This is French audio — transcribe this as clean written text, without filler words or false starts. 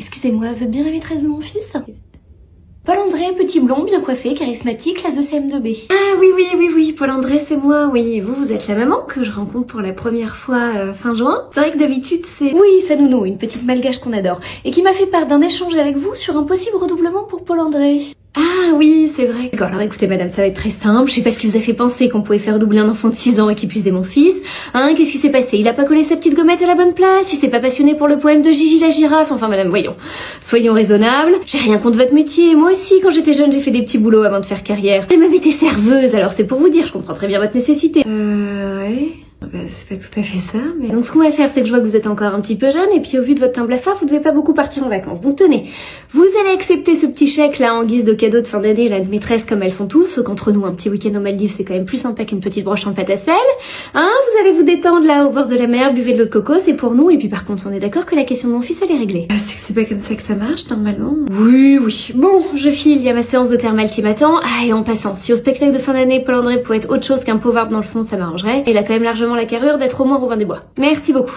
Excusez-moi, vous êtes bien la maîtresse de mon fils? Paul-André, petit blond, bien coiffé, charismatique, classe de CM2B. Ah oui, Paul-André, c'est moi, oui. Et vous êtes la maman que je rencontre pour la première fois fin juin. C'est vrai que d'habitude, c'est... Oui, sa nounou, une petite malgache qu'on adore. Et qui m'a fait part d'un échange avec vous sur un possible redoublement pour Paul-André. Ah oui, c'est vrai. D'accord, alors écoutez madame, ça va être très simple. Je sais pas ce qui vous a fait penser qu'on pouvait faire doubler un enfant de 6 ans et qu'il puisse aider mon fils. Hein, qu'est-ce qui s'est passé? Il a pas collé sa petite gommette à la bonne place? Il s'est pas passionné pour le poème de Gigi la girafe? Enfin madame, voyons. Soyons raisonnables. J'ai rien contre votre métier. Moi aussi, quand j'étais jeune, j'ai fait des petits boulots avant de faire carrière. J'ai même été serveuse, alors c'est pour vous dire, je comprends très bien votre nécessité. Ouais... Bah, c'est pas tout à fait ça, mais... Donc ce qu'on va faire, c'est que je vois que vous êtes encore un petit peu jeune, et puis au vu de votre teint blafard, vous devez pas beaucoup partir en vacances. Donc tenez, vous allez accepter ce petit chèque là en guise de cadeau de fin d'année, là, de maîtresse comme elles font tous, sauf qu'entre nous, un petit week-end aux Maldives, c'est quand même plus sympa qu'une petite broche en pâte à sel. Hein, vous allez vous détendre là, au bord de la mer, buvez de l'eau de coco, c'est pour nous, et puis par contre, on est d'accord que la question de mon fils, elle est réglée. Ah, c'est que c'est pas comme ça que ça marche, normalement. Oui. Bon, je file, il y a ma séance de thermal qui m'attend. Ah, et en passant, si au spectacle de fin d'année, Paul-André pouvait être autre chose qu'un pauvre arbre dans le fond, ça m'arrangerait. Il a quand même largement la carrure d'être au moins Robin des Bois. Merci beaucoup.